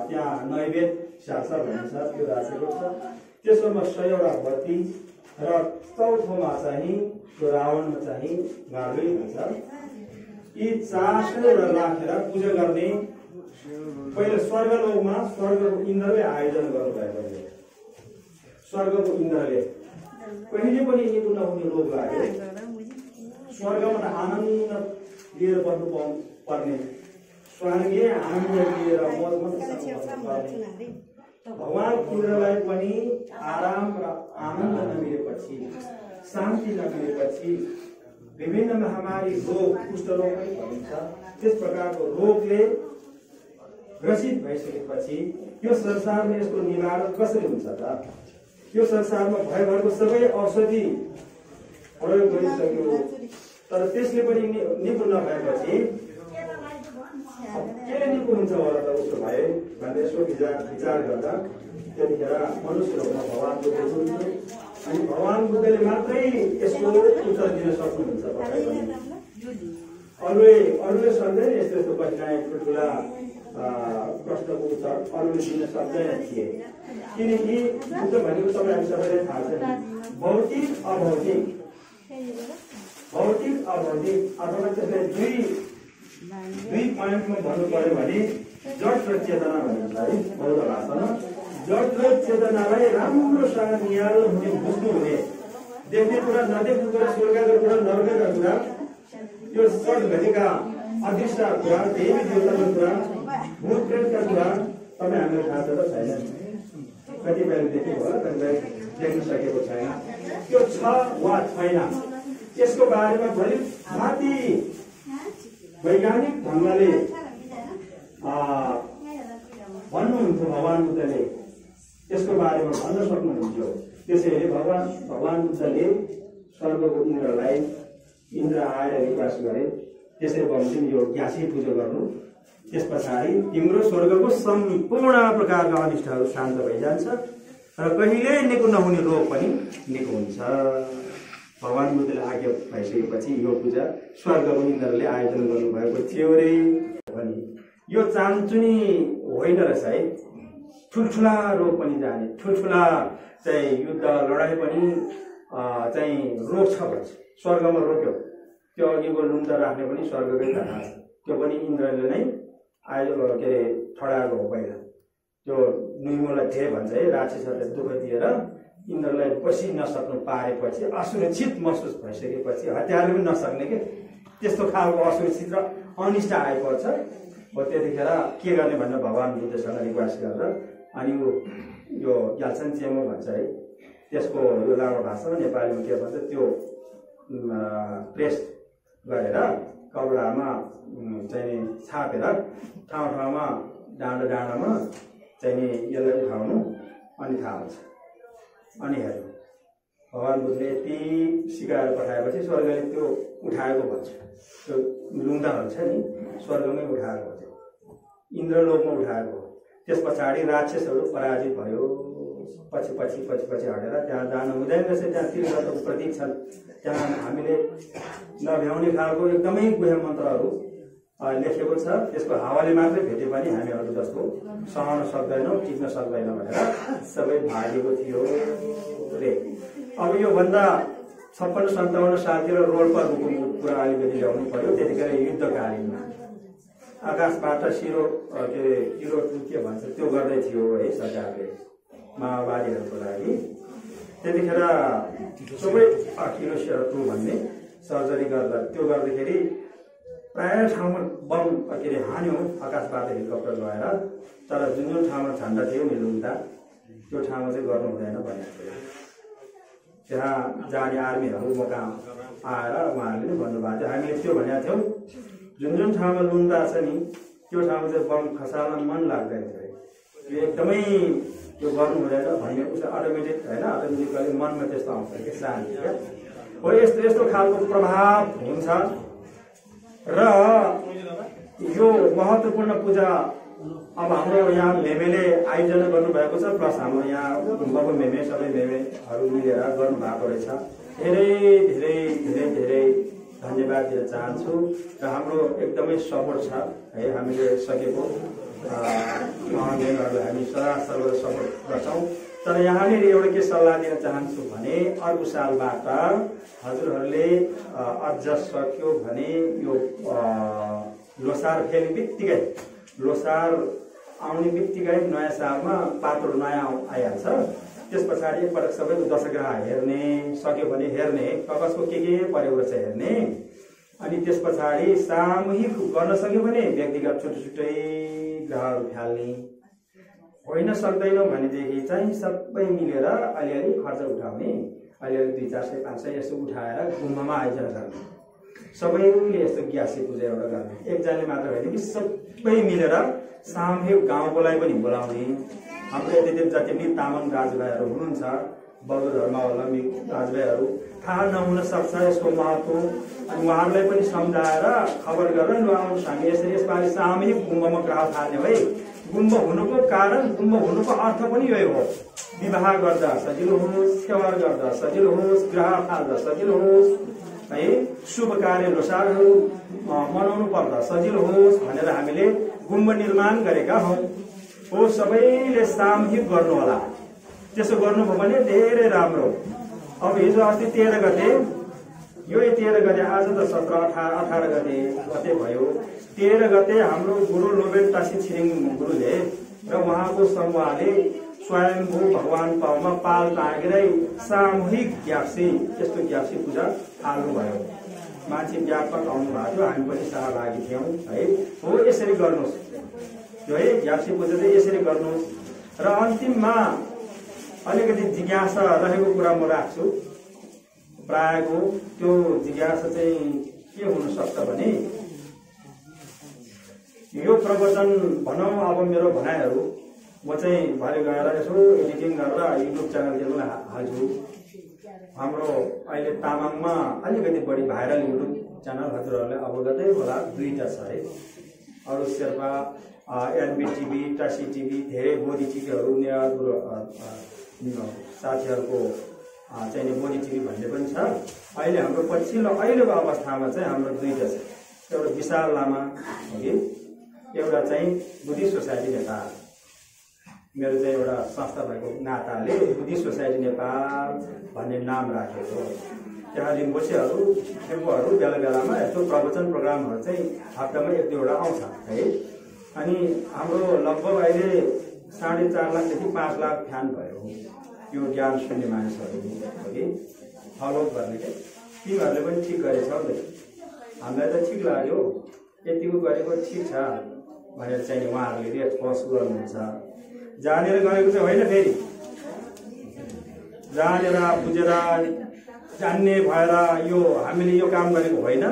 त्यहाँ नैवेद्य शास्त्र भनिन्छ, त्यो राखेको छ। तेस्रोमा 100 वटा बत्ती र चौथोमा चाहिँ त्यो रावणमा चाहिँ गार्दै हुन्छ। यी 400 वटा राखेर पूजा गर्ने पहिले स्वर्गलोकमा स्वर्गको इन्द्रले आयोजन गर्नुभएको थियो। स्वर्गको इन्द्रले कहिले पनि निको नहुने रोग लाग्यो, स्वर्गमा आनन्द लिएर बस्नु पर्ने, स्वर्गीय आनन्द लिएर भगवान इन्द्रलाई पनि आराम र आनन्द नमिलेपछि, शान्ति नमिलेपछि विभिन्न महामारी रोग, कुष्ठरोग पनि भनिन्छ, त्यस प्रकारको रोगले ग्रसित भइसकेपछि यो संसारमा यसको निवारण कसरी हुन्छ त? यो संसारमा भयभरको सबै औषधि प्रयोग गरिसक्यो, तर त्यसले पनि निको नभएपछि के निको हुन्छ होला त उसो भए भनेर यसो विचार गर्दा त्यतिखेर मनुष्यहरूमा भगवान बुद्ध हुनुहुन्छ। अनि भगवान बुद्धले मात्रै यसको उत्तर दिन सक्नुहुन्छ। अरूले सक्दैन यस्तो कठिनाइ, ठुल्ठुला प्रश्नको उत्तर अरूले दिन सक्दैन थिए, किनकि बुद्ध भनेको तपाईँ सबैलाई थाहा छ, भौतिक अभौतिक अथवा त्यसलाई दुई पोइन्टमा भन्नु पर्यो भने जड र चेतना भनिन्छ है बौद्ध भाषामा। जड र चेतनालाई राम्रोसँग निहाल्नु हुने, बुझ्नु हुने देख्ने कुरा नदेख्ने कुरा स्वर्गका कुरा नर्कका कुरा यो सट भेटेका अदृश्य कुरा देवी देवताको कुरा भूत प्रेतका कुरा तपाईँ हामीलाई थाहा छ त छैन कतिपय देखेको होला कतिपय देख्न सकेको छैन त्यो छ वा छैन यसको बारेमा भोलि माथि वैज्ञानिक ढङ्गले भन्नुहुन्थ्यो भगवान बुद्धले यसको बारेमा भन्न सक्नुहुन्थ्यो त्यसैले भगवान बुद्धले स्वर्गको इन्द्र आएर रिक्वेस्ट गरे त्यसै भन्थ्यौँ यो ग्यासी पूजा गर्नु त्यस पछाडि तिम्रो स्वर्गको सम्पूर्ण प्रकारका अनिष्टहरू शान्त भइजान्छ र कहिल्यै निको नहुने रोग पनि निको हुन्छ। भगवान बुद्धले आज्ञा भइसकेपछि यो पूजा स्वर्गको इन्द्रले आयोजन गर्नुभएको थियो रे पनि यो चान्चुनी होइन रहेछ है। ठुल्ठुला रोग पनि जाने ठुल्ठुला चाहिँ युद्ध लडाइँ पनि चाहिँ रोग छ भन्छ स्वर्गमा रोक्यो त्यो अघिको लुम्ता राख्ने पनि स्वर्गकै धारा छ त्यो पनि इन्द्रले नै आयो के अरे ठडाएको हो पहिला त्यो नुइमोलाई थिए भन्छ है राक्षसहरूले दुःख दिएर इन्द्रलाई पछि नसक्नु पारेपछि असुरक्षित महसुस भइसकेपछि हतियारले पनि नसक्ने के त्यस्तो खालको असुरक्षित र अनिष्ट आइपर्छ हो त्यतिखेर के गर्ने भनेर भगवान बुद्धसँग रिक्वेस्ट गरेर अनि यो ग्याल्सन चेमो भन्छ है त्यसको यो लामो भाषामा नेपालीमा के भन्छ त्यो प्रेस गरेर कपडामा चाहिँ छापेर ठाउँ ठाउँमा डाँडामा चाहिँ यसलाई उठाउनु अनि थाहा हुन्छ अनि हेर्नु भगवान बुद्धले यति सिकाएर पठाएपछि स्वर्गले त्यो उठाएको भन्छ त्यो लुङ्गाहरू छ नि स्वर्गमै उठाएको भन्छ इन्द्रलोकमा उठाएको हो। त्यस पछाडि राक्षसहरू पराजित भयो पछि हटेर त्यहाँ जानु हुँदैन रहेछ त्यहाँ तीर्थको प्रतीक छन् त्यहाँ हामीले नभ्याउने खालको एकदमै गुह्य मन्त्रहरू लेखेको छ त्यसको हावाले मात्रै भेटे पनि हामीहरू जस्तो सहन सक्दैनौँ टिक्न सक्दैनौँ भनेर सबै भागेको थियो रे। अब योभन्दा 56-57 सालतिर रोल्पाको कुरा अलिकति ल्याउनु पर्यो त्यतिखेर युद्धकालीनमा आकाशबाट सिरो के अरे युरो के भन्छ त्यो गर्दै थियो है सरकारले माओवादीहरूको लागि त्यतिखेर सबै किलो 2 भन्ने सर्जरी गर्दा त्यो गर्दाखेरि प्रायः ठाउँमा बम के अरे हान्यो आकाशबाट हेलिकप्टर गएर तर जुन ठाउँमा झन्डा थियो नि लुम्ता त्यो ठाउँमा चाहिँ गर्नु हुँदैन भनेको थियो। त्यहाँ जाने आर्मीहरू मौका आएर उहाँहरूले पनि भन्नुभएको थियो हामीले त्यो भनेको थियौँ जुन ठाउँमा लुम्ता छ नि त्यो ठाउँमा चाहिँ बम खसाल्न मन लाग्दैन थियो यो एकदमै यो गर्नु हुँदैन भन्ने उसलाई अटोमेटिक होइन अटोमेटिकली मनमा त्यस्तो आउँछ कि शान्ति क्या हो यस्तो खालको प्रभाव हुन्छ र यो महत्त्वपूर्ण पूजा अब हाम्रो यहाँ मेमेले आयोजना गर्नुभएको छ प्लस हाम्रो यहाँ गुम्बाको मेमे सबै मेमेहरू मिलेर गर्नुभएको रहेछ धेरै धेरै धेरै धेरै धन्यवाद दिन चाहन्छु र हाम्रो एकदमै सपोर्ट छ है हामीले सकेको महामेमहरूलाई हामी सदा सर्वदा सपोर्ट गर्छौँ। तर यहाँनिर एउटा के सल्लाह दिन चाहन्छु भने अर्को सालबाट हजुरहरूले अझ सक्यो भने यो लोसार फेर्ने बित्तिकै लोसार आउने बित्तिकै नयाँ सालमा पात्रो नयाँ आइहाल्छ त्यस पछाडि एकपटक सबैको दशग्रह हेर्ने सक्यो भने हेर्ने कगजको के परेको रहेछ हेर्ने अनि त्यस पछाडि सामूहिक गर्न सक्यो भने व्यक्तिगत छुट्टै ग्रहहरू फाल्ने होइन सक्दैनौँ भनेदेखि चाहिँ सबै मिलेर अलिअलि खर्च उठाउने अलिअलि 200-400-500 यसो उठाएर गुम्बामा आयोजना गर्ने सबैले यस्तो ग्यासी पूजा एउटा गर्ने एकजनाले मात्र होइन कि सबै मिलेर सामूहिक गाउँकोलाई पनि बोलाउने हाम्रो यति जति पनि तामाङ दाजुभाइहरू हुनुहुन्छ बौद्ध धर्मावलम्बी दाजुभाइहरू थाहा नहुन सक्छ यसको महत्त्व अनि उहाँहरूलाई पनि सम्झाएर खबर गरेर ल आउनुहोस् हामी यसरी यसपालि सामूहिक गुम्बामा ग्रह थाल्ने है। गुम्ब हुनुको कारण गुम्ब हुनुको अर्थ पनि यही हो विवाह गर्दा सजिलो होस् त्यौहार गर्दा सजिलो होस् ग्रह फाल्दा सजिलो होस् है शुभ कार्य लोसारहरू मनाउनु पर्दा सजिलो होस् भनेर हामीले गुम्ब निर्माण गरेका हौँ हो सबैले सामूहिक गर्नु होला त्यसो गर्नुभयो भने धेरै राम्रो। अब हिजो अस्ति 13 गते यो 13 गते आज त 17-18 गते भयो 13 गते हाम्रो गुरु लोबेन टासी छिरिङ गुरुले र उहाँको समूहले स्वयंभू भगवान पाउमा पाल तागेरै सामूहिक ग्याप्से यस्तो ग्याप्से पूजा थाल्नुभयो। मान्छे व्यापक आउनु भएको थियो, हामी पनि सहभागी थियौँ है। हो यसरी गर्नुहोस्, यो है ग्याप्से पूजा चाहिँ यसरी गर्नुहोस्। र अन्तिममा अलिकति जिज्ञासा रहेको कुरा म राख्छु। प्रायको त्यो जिज्ञासा चाहिँ के हुन सक्छ भने यो प्रवचन भनौँ अब मेरो भनाइहरू म चाहिँ भरे गएर यसो एडिटिङ गरेर युट्युब च्यानलतिर हाल्छु। हाम्रो अहिले तामाङमा अलिकति बढी भाइरल युट्युब च्यानल हजुरहरूले अवगतै होला, 2टा छ है। अरू Sherpa NB TV, Tashi TV, धेरै बोधी टिभीहरू साथीहरूको चाहिँ बोधी टिभी भन्ने पनि छ। अहिले हाम्रो पछिल्लो अहिलेको अवस्थामा चाहिँ हाम्रो 2टा छ। एउटा विशाल लामा हगि, एउटा चाहिँ बुद्धिस्ट सोसाइटी नेपाल। मेरो चाहिँ एउटा संस्था भएको नाताले बुद्धिस्ट सोसाइटी नेपाल भन्ने नाम राखेको। त्यहाँ रिम्पोछेहरू खेपोहरू बेला बेलामा यस्तो प्रवचन प्रोग्रामहरू चाहिँ हप्तामा 1-2वटा आउँछ है। अनि हाम्रो लगभग अहिले 4.5 लाखदेखि 5 लाख फ्यान भयो यो ज्ञान सुन्ने मानिसहरू हगि, फलो गर्ने के। तिमीहरूले पनि ठिक गरेछौ, हामीलाई त ठिक लाग्यो, यतिको गरेको ठिक छ भनेर चाहिँ उहाँहरूले रेस्पोन्स गर्नुहुन्छ। जानेर गरेको चाहिँ होइन, फेरि जानेर बुझेर जान्ने भएर यो हामीले यो काम गरेको होइन।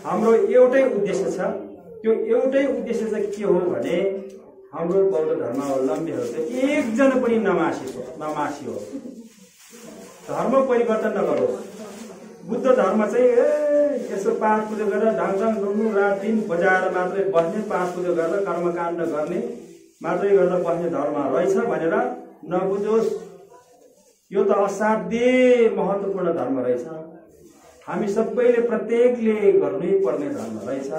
हाम्रो एउटै उद्देश्य छ। त्यो एउटै उद्देश्य चाहिँ के हो भने हाम्रो बौद्ध धर्मावलम्बीहरू चाहिँ एकजना पनि नमासियोस्, धर्म परिवर्तन नगरोस्। बुद्ध धर्म चाहिँ यसो पाठ पूजा गरेर ढाङढाङ डुल्नु, रात दिन बजाएर मात्रै बस्ने, पाठ पूजा गरेर कर्मकाण्ड गर्ने मात्रै गरेर बस्ने धर्म रहेछ भनेर नबुझोस्। यो त असाध्यै महत्त्वपूर्ण धर्म रहेछ। हामी सबैले प्रत्येकले गर्नै पर्ने धर्म रहेछ।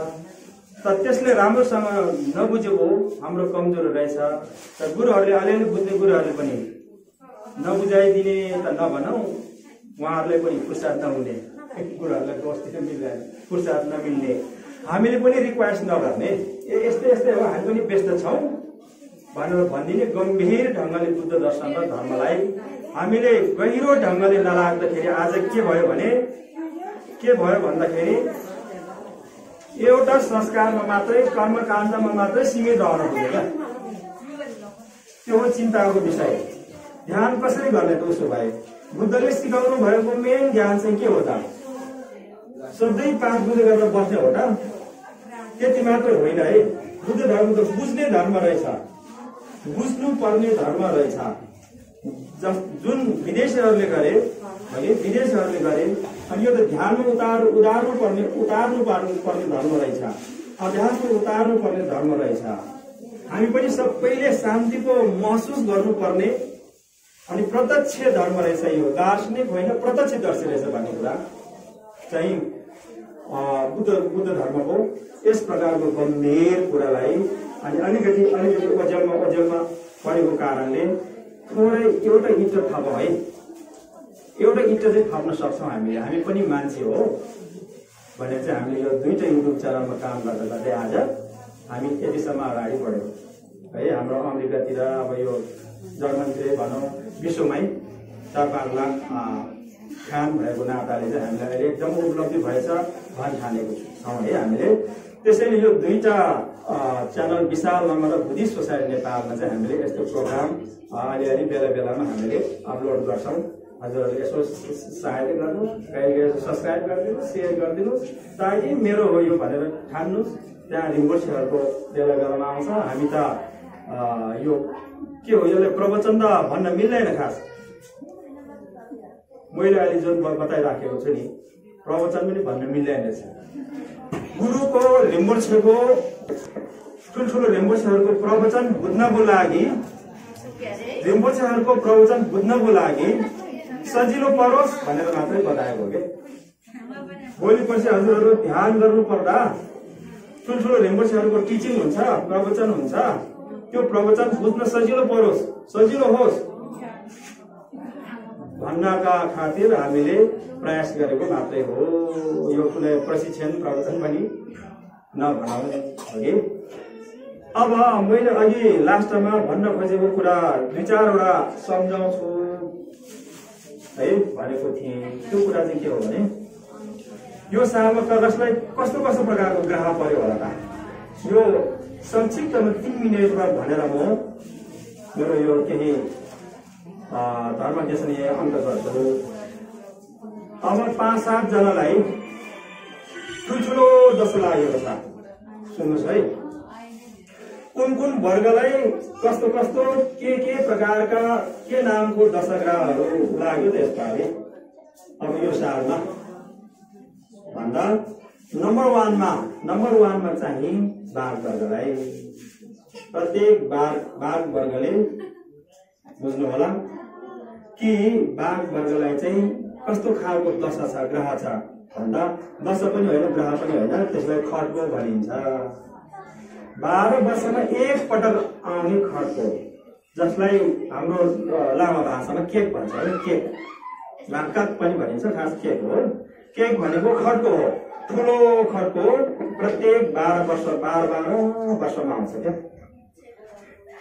त त्यसले राम्रोसँग नबुझेको हाम्रो कमजोरी रहेछ। त गुरुहरूले अलिअलि बुझ्ने गुरुहरूले पनि नबुझाइदिने त नभनौँ, उहाँहरूलाई पनि फुर्सद नहुने, गुरुहरूलाई दोष दिन मिल्दैन, फुर्सद नमिल्ने, हामीले पनि रिक्वेस्ट नगर्ने, यस्तै यस्तै हो हामी पनि व्यस्त छौँ भनेर भनिदिने। गम्भीर ढङ्गले बुद्ध दर्शन र धर्मलाई हामीले गहिरो ढङ्गले नलाग्दाखेरि आज के भयो भन्दाखेरि एउटा संस्कारमा मात्रै, कर्मकाण्डमा मात्रै सीमित रहन पुग्यो क्या। त्यो हो चिन्ताको विषय। ध्यान कसरी गर्ने त उसो भए? बुद्धले सिकाउनु भएको मेन ध्यान चाहिँ के हो त? सधैँ पाठ पूजा गरेर बस्ने हो त? त्यति मात्र होइन है। बुद्ध धर्म त बुझ्ने धर्म रहेछ, बुझ्नु पर्ने धर्म रहेछ। जुन विदेशीहरूले गरे है, विदेशीहरूले गरे। अनि यो त ध्यानमा उतार्नु पर्ने धर्म रहेछ, अध्यात्म उतार्नु पर्ने धर्म रहेछ। हामी पनि सबैले शान्तिको महसुस गर्नुपर्ने अनि प्रत्यक्ष धर्म रहेछ यो, दार्शनिक होइन, प्रत्यक्षदर्शी रहेछ भन्ने कुरा चाहिँ बुद्ध धर्मको यस प्रकारको गम्भीर कुरालाई अनि अलिकति ओझेलमा परेको कारणले थोरै एउटा इँटो थप है, एउटा इँटो चाहिँ थप्न सक्छौँ हामीले। हामी पनि मान्छे हो भनेर चाहिँ हामीले यो 2टा युट्युब च्यानलमा काम गर्दा गर्दै आज हामी यतिसम्म अगाडि बढ्यौँ है। हाम्रो अमेरिकातिर अब यो जर्मनीतिर भनौँ विश्वमै 4-5 लाख फ्यान भएको नाताले चाहिँ हामीलाई अहिले एकदम उपलब्धि भएछ ठानेको छौँ है हामीले। त्यसैले यो 2टा च्यानल विशाल लामा र बुद्धिस्ट सोसाइटी नेपालमा चाहिँ हामीले यस्तो प्रोग्राम अलिअलि बेला बेलामा हामीले अपलोड गर्छौँ। हजुरहरूले यसो सहायता गर्नुहोस्, कहिले यसो सब्सक्राइब गरिदिनुहोस्, सेयर गरिदिनुहोस्, ताकि मेरो हो यो भनेर ठान्नुहोस्। त्यहाँ रिम्पोछेहरूको बेला बेलामा आउँछ। हामी त यो के हो, यसलाई प्रवचन त भन्न मिल्दैन खास। मैले अहिले जुन बताइराखेको छु नि, प्रवचन पनि भन्न मिल्दैन रहेछ। गुरुको रिम्पोछेको ठुल्ठुलो रिम्पोछेहरूको प्रवचन बुझ्नको लागि सजिलो परोस् भनेर मात्रै बताएको के। भोलि पछि हजुरहरू ध्यान गर्नु पर्दा ठुल्ठुलो रिम्पोछेहरूको टिचिङ हुन्छ, प्रवचन हुन्छ, त्यो प्रवचन बुझ्न सजिलो परोस्, सजिलो होस् भन्नका खातिर हामीले प्रयास गरेको मात्रै हो। यो कुनै प्रशिक्षण प्रवचन पनि नभनौँ है। अब मैले अघि लास्टमा भन्न खोजेको कुरा 2-4वटा सम्झाउँछु है भनेको थिएँ। त्यो कुरा चाहिँ के हो भने यो सालमा कागजलाई कस्तो कस्तो प्रकारको ग्रह पर्यो होला त, यो संक्षिप्तमा 3 मिनेटमा भनेर म मेरो यो केही धर्मदेशनीय अन्तर्गतहरू अब 5-7 जनालाई ठुल्ठुलो दशा लागेको छ। सुन्नुहोस् है, कुन वर्गलाई कस्तो कस्तो के प्रकारका के नामको दशग्रहहरू लाग्यो त्यसपालि अब यो सालमा भन्दा नम्बर 1 मा चाहिँ बाघ वर्गलाई, प्रत्येक बाघ वर्गले बुझ्नु होला कि बाघ वर्गलाई चाहिँ कस्तो खालको दशा छ, ग्रह छ भन्दा दशा पनि होइन ग्रह पनि होइन, त्यसलाई खड्को भनिन्छ। 12 वर्षमा एक पटक आउने खड्को, जसलाई हाम्रो लामा भाषामा केक भन्छ है, केक लामकाक पनि भनिन्छ, खास केक हो। केक भनेको खड्को हो, ठुलो खड्को प्रत्येक 12 वर्षमा आउँछ क्या।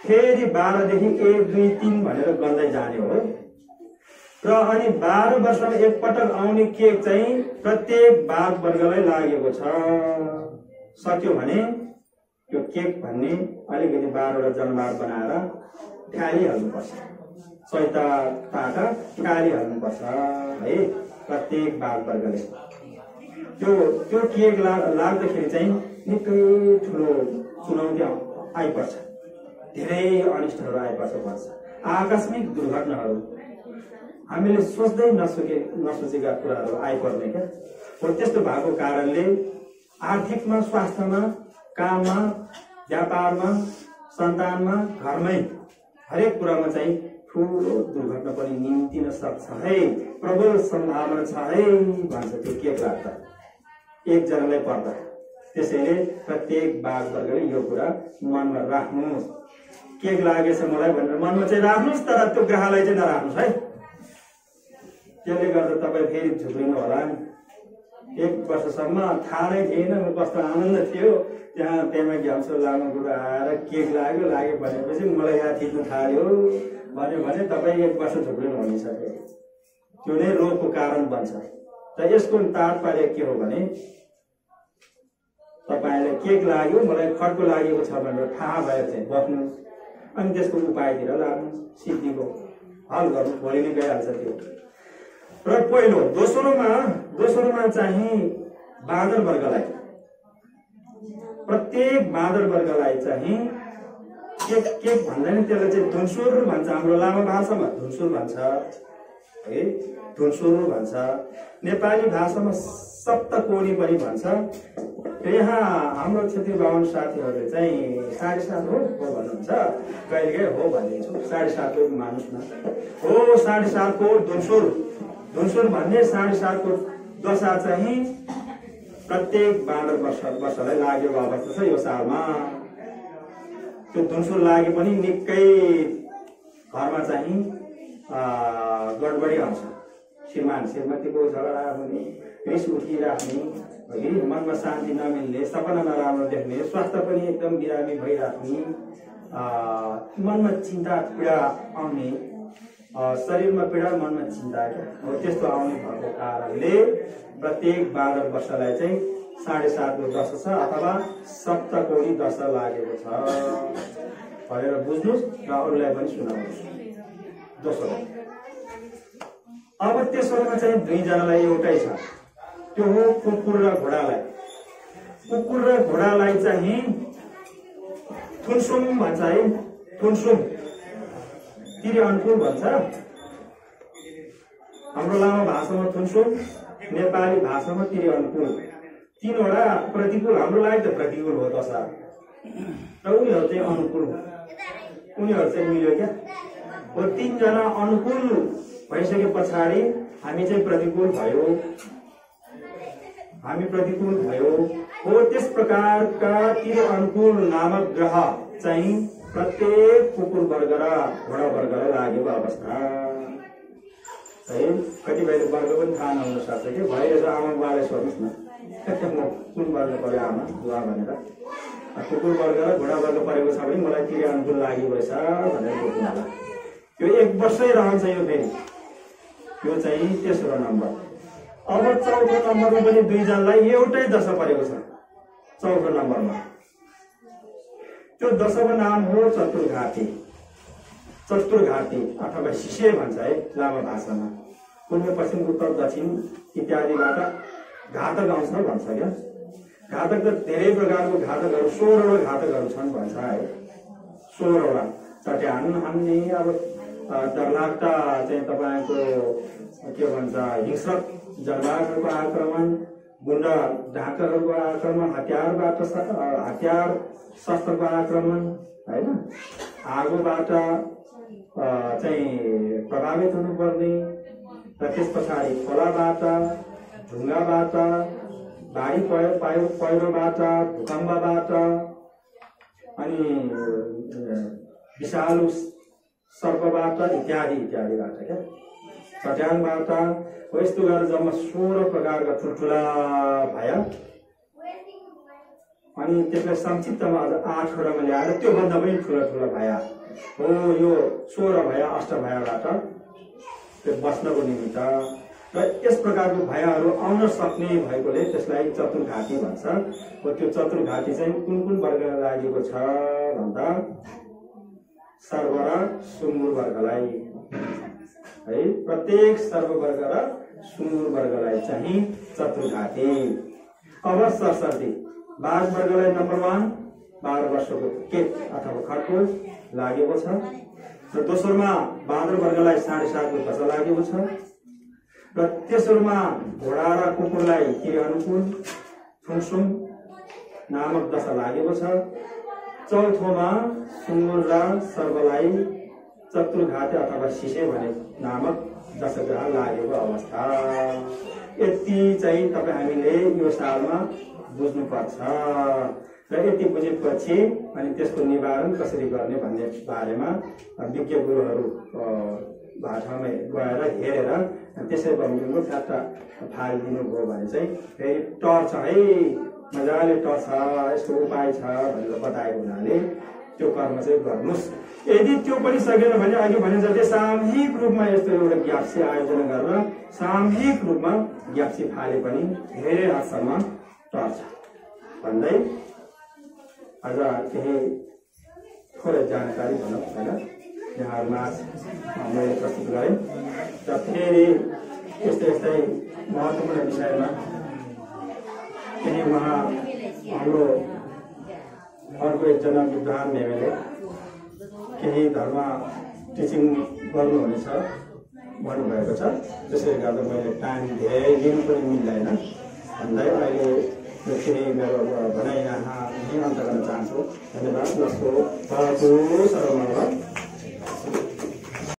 फेरि 12 देखि 1, 2, 3 भनेर गर्दै जाने हो र अनि 12 वर्षमा एक पटक आउने केक चाहिँ प्रत्येक बाघ वर्गलाई लागेको छ। सक्यो भने यो केक भन्ने अलिकति 12वटा जनावर बनाएर खालिहाल्नुपर्छ, सैताका खालिहाल्नुपर्छ है प्रत्येक बाघ वर्गले। त्यो केक लाग्दाखेरि चाहिँ निकै ठुलो चुनौती आइपर्छ, धेरै अनिष्टहरू आइपर्छ, आकस्मिक दुर्घटनाहरू हामीले सोच्दै नसोचेका कुराहरू आइपर्ने क्या हो। त्यस्तो भएको कारणले आर्थिकमा, स्वास्थ्यमा, काममा, व्यापारमा, सन्तानमा, घरमै हरेक कुरामा चाहिँ ठुलो दुर्घटना पनि निम्तिन सक्छ है, प्रबल सम्भावना छ है भन्छ त्यो केक लाग्दा एकजनालाई पर्दा। त्यसैले प्रत्येक बाघ वर्गले यो कुरा मनमा राख्नुहोस्। केक लागेछ मलाई भनेर मनमा चाहिँ राख्नुहोस्, तर त्यो ग्रहलाई चाहिँ नराख्नुहोस् है। त्यसले गर्दा तपाईँ फेरि झुक्रिनु होला। 1 वर्षसम्म थाहा नै थिएन कस्तो आनन्द थियो, त्यहाँ घ्याम्सो लामो कुरो आएर केक लाग्यो भनेपछि मलाई यहाँ थिच्नु थाल्यो भने तपाईँ 1 वर्ष झुक्रिनु भनिसक्यो। त्यो नै रोगको कारण बन्छ। र यसको तात्पर्य के हो भने तपाईलाई केक लाग्यो, मलाई खड्को लागेको छ भनेर थाहा भएर चाहिँ बस्नु, अनि त्यसको उपायतिर लाग्नु, सिद्धिको हल गर्नु, भोलि नै गइहाल्छ त्यो। र पहिलो दोस्रोमा चाहिँ बाँदर वर्गलाई, प्रत्येक बाँदर वर्गलाई चाहिँ केक भन्दैन, त्यसलाई चाहिँ धुनसुर भन्छ, हाम्रो लामा भाषामा धुनसुर भन्छ है, धुनसुर भन्छ। नेपाली भाषामा सप्तकोणी पनि भन्छ। यहाँ हाम्रो क्षेत्रीय बाहुन साथीहरूले चाहिँ 7.5 हो भन्नुहुन्छ, कहिलेकाहीँ हो भनिदिन्छु, 7.5 को मान्नुहोस् न, हो 7.5 को धुनसुर भन्ने 7.5 को दशा चाहिँ प्रत्येक 12 वर्षलाई लागेको अवस्था छ यो सालमा। त्यो धुनसुर लागे पनि निकै घरमा चाहिँ गडबडी आउँछ, श्रीमतीको झगडा हुने, रिस उठिराख्ने, मनमा शान्ति नमिल्ने, सपना नराम्रो देख्ने, स्वास्थ्य पनि एकदम बिरामी भइराख्ने, मनमा चिन्ता पीडा आउने, शरीरमा पीडा मनमा चिन्ता हो, त्यस्तो आउने भएको कारणले प्रत्येक 12 वर्षलाई चाहिँ 7.5 को दशा छ अथवा सप्तकोणी दशा लागेको छ भनेर बुझ्नुहोस् र अरूलाई पनि सुनाउनुहोस्। दोस्रो, अब तेस्रोमा चाहिँ 2 जनालाई एउटै छ, त्यो हो कुकुर र घोडालाई। कुकुर र घोडालाई चाहिँ थुनसुम भन्छ है, थुनसुम तिरी अनुकूल भन्छ। हाम्रो लामा भाषामा थुनसुम, नेपाली भाषामा तिरी अनुकूल, 3वटा प्रतिकूल। हाम्रो लागि त प्रतिकूल हो दशा, र उनीहरू चाहिँ अनुकूल हो, उनीहरू चाहिँ मिल्यो क्या हो। 3 जना अनुकूल भइसके पछाडि हामी चाहिँ प्रतिकूल भयो हो। त्यस प्रकारका तिरी अनुकूल नामक ग्रह चाहिँ प्रत्येक कुकुर वर्ग र घोडा वर्गलाई लागेको अवस्था है। कतिपयले वर्ग पनि थाहा नहुन सक्छ कि भइरहेछ, आमा बाबालाई सोध्नुहोस् न, कुन वर्ग पर्यो आमा बुवा भनेर कुकुर वर्ग र घोडा वर्ग परेको छ भने मलाई के अनुकूल लागेको रहेछ भनेर बोक्नु होला। यो 1 वर्षै रहन्छ यो फेरि। यो चाहिँ तेस्रो नम्बर। अब चौथो नम्बरमा पनि दुईजनालाई एउटै दशा परेको छ। चौथो नम्बरमा त्यो दशाको नाम हो चतुर्घाती। चतुर्घाती अथवा शिशे भन्छ है लामा भाषामा। पूर्व पश्चिम उत्तर दक्षिण इत्यादिबाट घातक आउँछ भन्छ क्या। घातक त धेरै प्रकारको घातकहरू 16वटा घातकहरू छन् भन्छ है। 16वटा चट्यान हान्ने अब डरलाग्दा चाहिँ तपाईँको के भन्छ हिंस्रक जनवारहरूको आक्रमण, गुण्डा ढाकाहरूको आक्रमण, हतियार शस्त्रको आक्रमण होइन, आगोबाट चाहिँ प्रभावित हुनुपर्ने र त्यस पछाडि खोलाबाट, ढुङ्गाबाट, बाढी पहिरोबाट, भूकम्पबाट अनि विषालु सर्पबाट इत्यादि इत्यादिबाट क्या चट्यानबाट हो। यस्तो गरेर जम्मा 16 प्रकारका ठुल्ठुला भया अनि त्यसलाई संक्षिप्तमा अझ 8वटामा ल्याएर त्योभन्दा पनि ठुला ठुला भया हो। यो 16 भया अष्टभयाबाट बस्नको निमित्त र यस प्रकारको भयाहरू आउन सक्ने भएकोले त्यसलाई चतुर्घाती भन्छ। त्यो चतुर्घाती चाहिँ कुन कुन वर्गलाई लागेको छ भन्दा सर्व र सुँगुर वर्गलाई है। प्रत्येक सर्व वर्ग र सुँगुर वर्गलाई चाहिँ चतुर्घाती। अब सरस्वती बाघ वर्गलाई नम्बर 1 12 वर्षको केट अथवा खरगोश लागेको छ र दोस्रोमा बाँदर वर्गलाई 7.5 दशा लागेको छ र तेस्रोमा घोडा र कुकुरलाई के अनुकूल थुङसुङ नामक दशा लागेको छ। चौथोमा सुँगुर र सर्वलाई चतुर्घाती अथवा शिशे भने नामक दशग्रह लागेको अवस्था। यति चाहिँ तपाईँ हामीले यो सालमा बुझ्नुपर्छ र यति बुझेपछि अनि त्यसको निवारण कसरी गर्ने भन्ने बारेमा विज्ञ गुरुहरू भाषामा गएर हेरेर त्यसै बमजुङको फ्याट्टा फालिदिनुभयो भने चाहिँ फेरि टर्छ है मजाले टर्छ यसको उपाय छ भनेर बताएको हुनाले त्यो कर्म चाहिँ गर्नुहोस्। यदि त्यो पनि सकेन भने अघि भने जस्तै सामूहिक रूपमा यस्तो एउटा ग्याप्सी आयोजना गरेर सामूहिक रूपमा ग्याप्सी फाले पनि धेरै हदसम्म टर्छ भन्दै आज केही थोरै जानकारी भनौँ होइन यहाँहरूमा मैले प्रस्तुत गरेँ र फेरि यस्तै महत्त्वपूर्ण विषयमा केही उहाँ हाम्रो अर्को एकजना विद्वान मेमेले केही धर्म टिचिङ गर्नुहुनेछ भन्नुभएको छ। त्यसैले गर्दा मैले टाइम धेरै लिनु पनि मिल्दैन भन्दै अहिले फेरि मेरो भनाइ यहाँ अन्त गर्न चाहन्छु। धन्यवाद। जसको